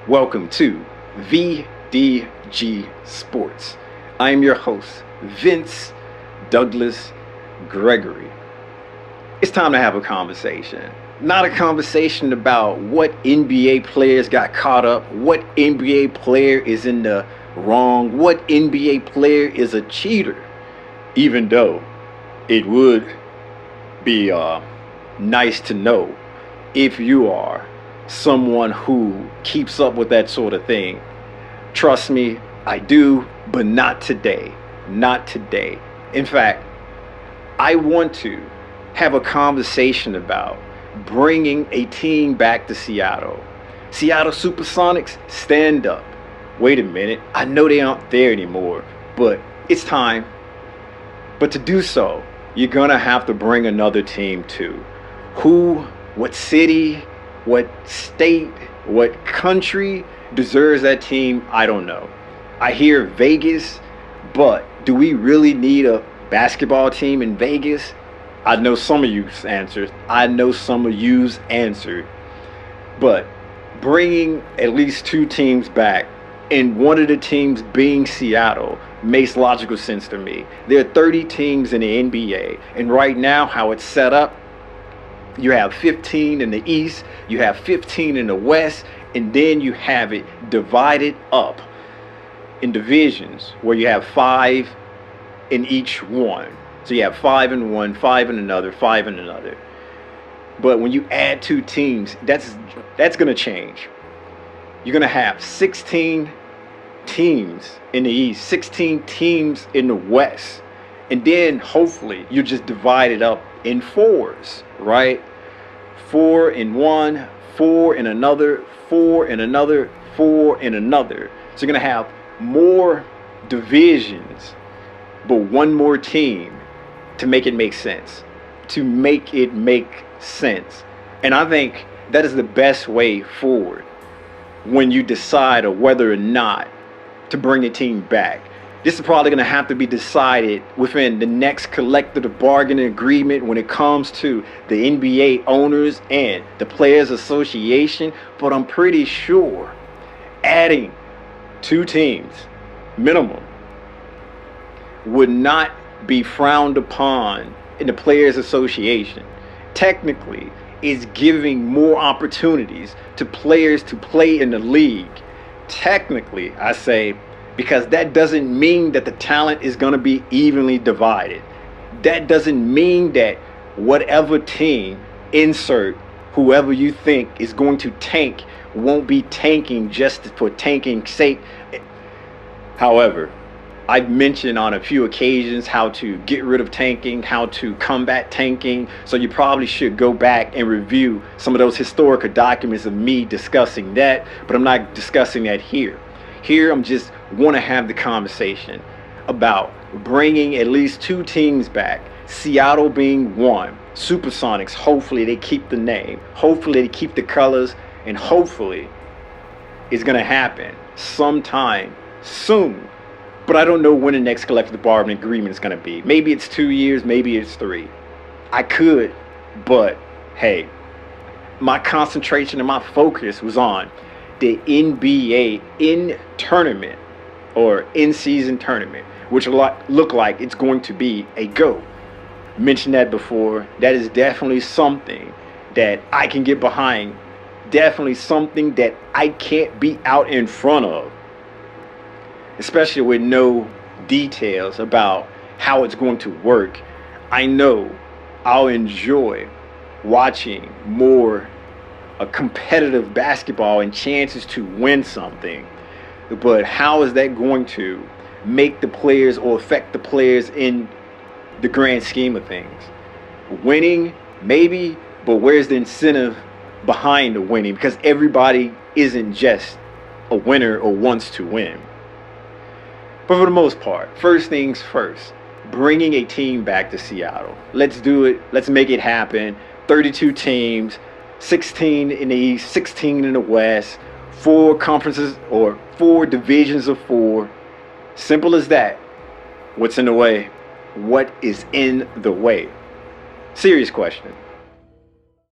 Welcome to VDG Sports. I am your host, Vince Douglas Gregory. It's time to have a conversation. Not a conversation about what NBA players got caught up, what NBA player is in the wrong, what NBA player is a cheater. Even though it would be nice to know if you are someone who keeps up with that sort of thing. Trust me, I do, but not today. Not today. In fact, I want to have a conversation about bringing a team back to Seattle. Seattle Supersonics, stand up. Wait a minute, I know they aren't there anymore, but it's time. But to do so, you're gonna have to bring another team too. Who, what city, what state, what country deserves that team? I don't know. I hear Vegas, but do we really need a basketball team in Vegas? I know some of you's answers. But bringing at least two teams back, and one of the teams being Seattle, makes logical sense to me. There are 30 teams in the NBA, and right now how it's set up, you have 15 in the East, you have 15 in the West, and then you have it divided up in divisions where you have 5 in each one. So you have 5 in one, 5 in another, 5 in another. But when you add two teams, that's going to change. You're going to have 16 teams in the East, 16 teams in the West, and then hopefully you just divide it up in fours, right? 4 in one, 4 in another, 4 in another, 4 in another. So you're gonna have more divisions, but one more team to make it make sense. And I think that is the best way forward when you decide whether or not to bring the team back. This is probably going to have to be decided within the next collective bargaining agreement when it comes to the NBA owners and the Players Association. But I'm pretty sure adding two teams minimum would not be frowned upon in the Players Association. Technically, it's giving more opportunities to players to play in the league. Technically, I say, because that doesn't mean that the talent is going to be evenly divided. That doesn't mean that whatever team, insert whoever you think is going to tank, won't be tanking just for tanking's sake. However, I've mentioned on a few occasions how to get rid of tanking, how to combat tanking, so you probably should go back and review some of those historical documents of me discussing that, but I'm not discussing that here. Here, I'm just want to have the conversation about bringing at least two teams back, Seattle being one. Supersonics, hopefully they keep the name, hopefully they keep the colors, and hopefully it's going to happen sometime soon. But I don't know when the next collective bargaining agreement is going to be. Maybe it's 2 years, maybe it's 3. I could, but hey, my concentration and my focus was on the NBA in-tournament or in-season tournament, which look like it's going to be a go. Mentioned that before. That is definitely something that I can get behind. Definitely something that I can't be out in front of, especially with no details about how it's going to work. I know I'll enjoy watching more competitive basketball and chances to win something. But how is that going to make the players or affect the players in the grand scheme of things? Winning, maybe, but where's the incentive behind the winning? Because everybody isn't just a winner or wants to win. But for the most part, first things first, bringing a team back to Seattle. Let's do it. Let's make it happen. 32 teams, 16 in the East, 16 in the West, 4 conferences or 4 divisions of 4. Simple as that. What's in the way? What is in the way? Serious question.